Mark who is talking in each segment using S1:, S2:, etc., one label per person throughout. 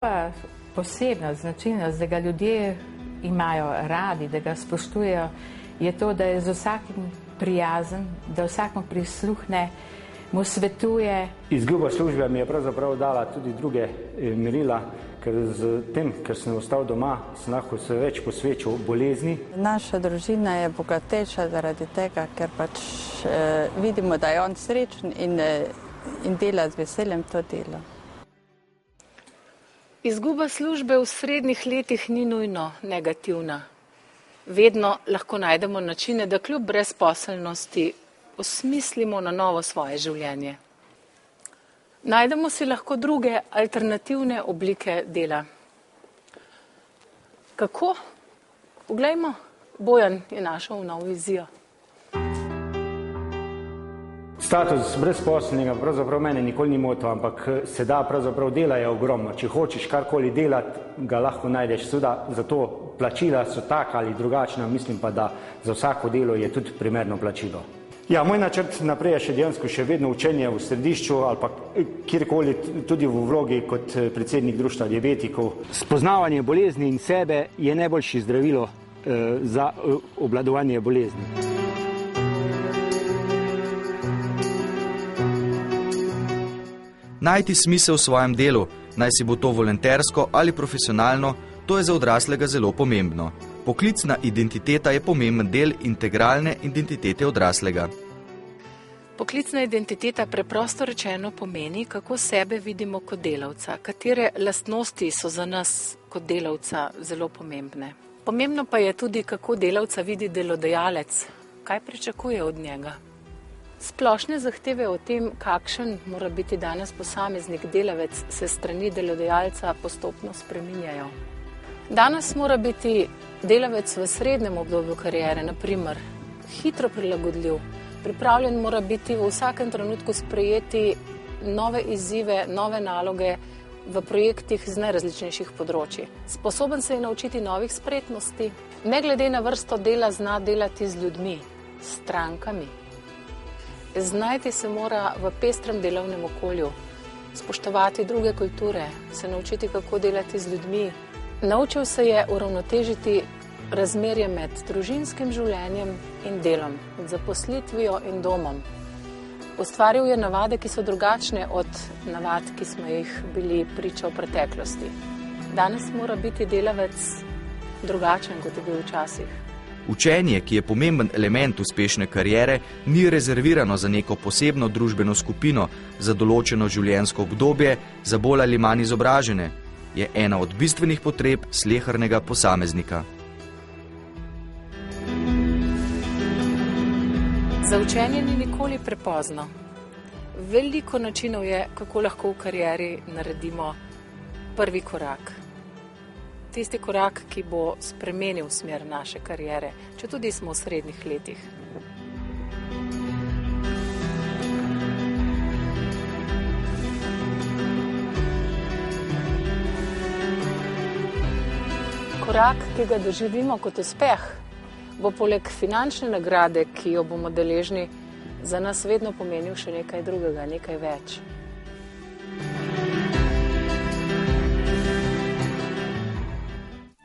S1: Pa posebna značilnost, da ga ljudje imajo radi, da ga spoštujejo, je to, da je z vsakim prijazen, da vsakom prisluhne, mu svetuje.
S2: Izguba službe mi je pravzaprav dala tudi druge merila, ker z tem, ker sem ostal doma, sem lahko se več posvečal bolezni.
S3: Naša družina je bogatejša zaradi tega, ker pač vidimo, da je on srečen in dela z veseljem to delo.
S4: Izguba službe v srednjih letih ni nujno negativna. Vedno lahko najdemo načine, da kljub brezposelnosti osmislimo na novo svoje življenje. Najdemo si lahko druge alternativne oblike dela. Kako? Poglejmo, Bojan je našel novo vizijo.
S2: Status brezposelnega pravzaprav mene nikoli ni motil, ampak se da pravzaprav dela je ogromno. Če hočeš karkoli delati, ga lahko najdeš. Seveda, zato plačila so taka ali drugačna, mislim pa, da za vsako delo je tudi primerno plačilo. Ja, moj načrt naprej je dejansko še vedno učenje v središču ali pa kjerkoli, tudi v vlogi kot predsednik društva diabetikov. Spoznavanje bolezni in sebe je najboljše zdravilo za obvladovanje bolezni.
S5: Najti smisel v svojem delu, naj si bo to volontersko ali profesionalno, to je za odraslega zelo pomembno. Poklicna identiteta je pomemben del integralne identitete odraslega.
S4: Poklicna identiteta preprosto rečeno pomeni, kako sebe vidimo kot delavca, katere lastnosti so za nas kot delavca zelo pomembne. Pomembno pa je tudi, kako delavca vidi delodajalec, kaj pričakuje od njega. Splošne zahteve o tem, kakšen mora biti danes posameznik delavec, se strani delodajalca postopno spreminjajo. Danes mora biti delavec v srednjem obdobju kariere, na primer, hitro prilagodljiv, pripravljen mora biti v vsakem trenutku sprejeti nove izzive, nove naloge v projektih z najrazličnejših področji. Sposoben se je naučiti novih spretnosti, ne glede na vrsto dela zna delati z ljudmi, s strankami. Znajti se mora v pestrem delovnem okolju, spoštovati druge kulture, se naučiti, kako delati z ljudmi. Naučil se je uravnotežiti razmerje med družinskim življenjem in delom, med zaposlitvijo in domom. Ustvaril je navade, ki so drugačne od navad, ki smo jih bili priča v preteklosti. Danes mora biti delavec drugačen, kot je bil včasih.
S5: Učenje, ki je pomemben element uspešne kariere, ni rezervirano za neko posebno družbeno skupino, za določeno življenjsko obdobje, za bolj ali manj izobražene. Je ena od bistvenih potreb slehernega posameznika.
S4: Za učenje ni nikoli prepozno. Veliko načinov je, kako lahko v karieri naredimo prvi korak. Tisti korak, ki bo spremenil smer naše kariere, če tudi smo v srednjih letih. Korak, ki ga doživimo kot uspeh, bo poleg finančne nagrade, ki jo bomo deležni, za nas vedno pomenil še nekaj drugega, nekaj več.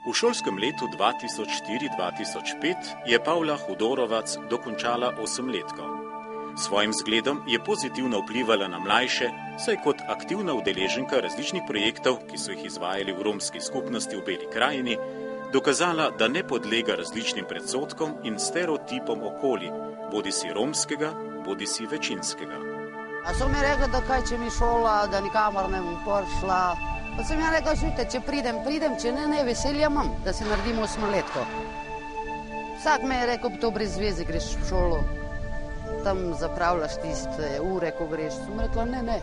S6: V šolskem letu 2004-2005 je Pavla Hudorovac dokončala 8-letko. Svojim zgledom je pozitivno vplivala na mlajše, saj kot aktivna udeleženka različnih projektov, ki so jih izvajali v romski skupnosti v Beli krajini, dokazala, da ne podlega različnim predsodkom in stereotipom okoli, bodisi romskega, bodisi večinskega.
S7: A so mi rekli, da kaj, če mi šola, da nikamor ne bom prišla. Pa sem ja rekla, živite, če pridem, če ne, veselja imam, da si naredimo 8-letko. Vsak me je rekel, to brez zveze greš v šolo, tam zapravljaš tiste ure, ko greš. Sem rekla, ne,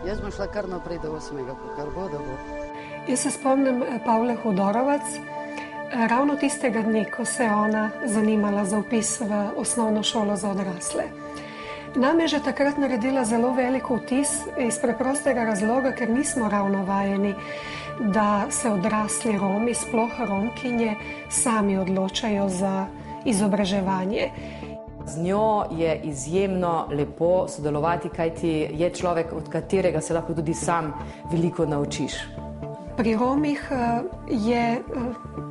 S7: jaz bom šla kar naprej do 8. kar bo, da bo.
S8: Jaz se spomnim Pavle Hudorovac, ravno tistega dne, ko se je ona zanimala za vpis v osnovno šolo za odrasle. Nam je že takrat naredila zelo veliko vtis iz preprostega razloga, ker nismo ravno vajeni, da se odrasli Romi, sploh Romkinje, sami odločajo za izobraževanje.
S9: Z njo je izjemno lepo sodelovati, kajti je človek, od katerega se lahko tudi sam veliko naučiš.
S8: Pri Romih je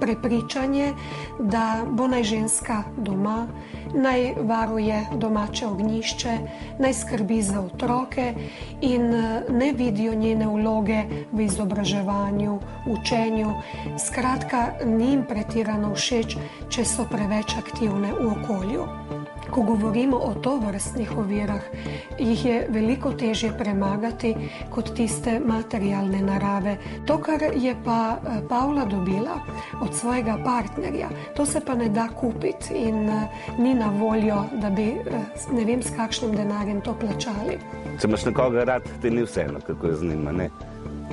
S8: prepričanje, da bo naj ženska doma, naj varuje domače ognjišče, naj skrbi za otroke in ne vidijo njene vloge v izobraževanju, učenju. Skratka, ni jim pretirano všeč, če so preveč aktivne v okolju. Ko govorimo o tovrstnih ovirah, jih je veliko težje premagati kot tiste materialne narave. To, kar je pa Pavla dobila od svojega partnerja, to se pa ne da kupiti in ni na voljo, da bi ne vem s kakšnim denarjem to plačali.
S10: Če imaš nekoga rad, ti ni vseeno, kako je z njima, ne?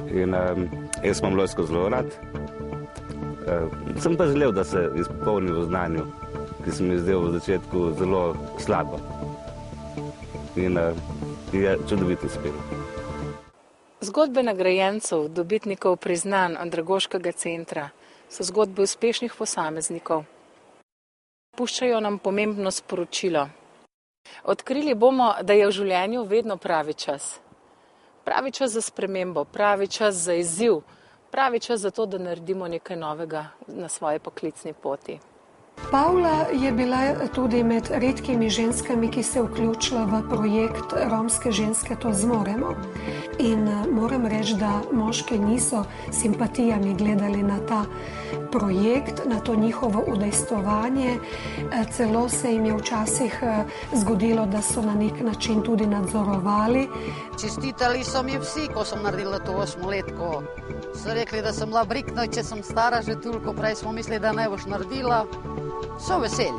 S10: In jaz imam Lojzko zelo rad. Sem pa želel, da se izpolni v znanju, ki se mi je zdel v začetku zelo slabo. In je čudovito uspelo.
S4: Zgodbe nagrajencev, dobitnikov priznanj Andragoškega centra so zgodbe uspešnih posameznikov. Puščajo nam pomembno sporočilo. Odkrili bomo, da je v življenju vedno pravi čas. Pravi čas za spremembo, pravi čas za izziv, pravi čas za to, da naredimo nekaj novega na svoji poklicni poti.
S8: Pavla je bila tudi med redkimi ženskami, ki se je vključila v projekt Romske ženske to zmoremo. In moram reči, da moški niso simpatijami gledali na ta projekt, na to njihovo udejstvovanje. Celo se jim je včasih zgodilo, da so na nek način tudi nadzorovali.
S7: Čestitali so mi vsi, ko sem naredila to 8-letko. So rekli, da sem bila brikna, če sem stara že toliko, prej smo mislili, da ne boš naredila. So veseli.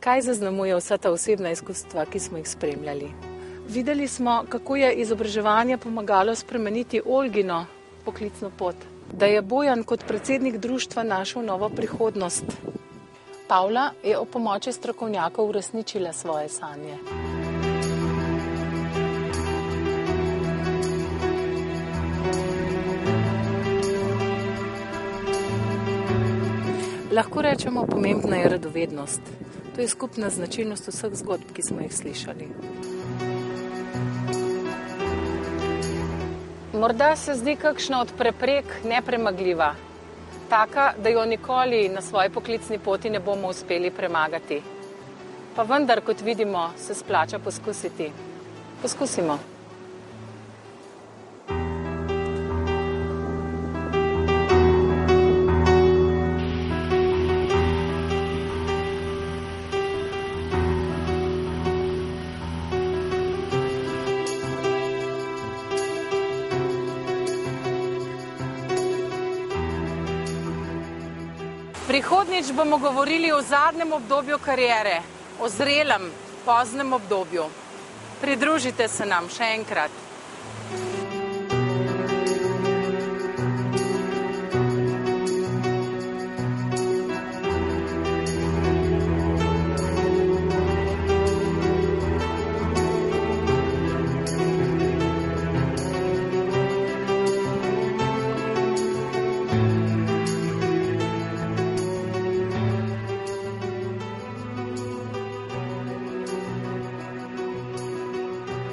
S4: Kaj zaznamuje vsa ta osebna izkustva, ki smo jih spremljali? Videli smo, kako je izobraževanje pomagalo spremeniti Olgino poklicno pot. Da je Bojan kot predsednik društva našel novo prihodnost. Pavla je ob pomoči strokovnjakov uresničila svoje sanje. Lahko rečemo, pomembna je radovednost. To je skupna značilnost vseh zgodb, ki smo jih slišali. Morda se zdi kakšna od preprek nepremagljiva, taka, da jo nikoli na svoji poklicni poti ne bomo uspeli premagati. Pa vendar, kot vidimo, se splača poskusiti. Poskusimo. Prihodnjič bomo govorili o zadnjem obdobju kariere, o zrelem, poznem obdobju. Pridružite se nam še enkrat.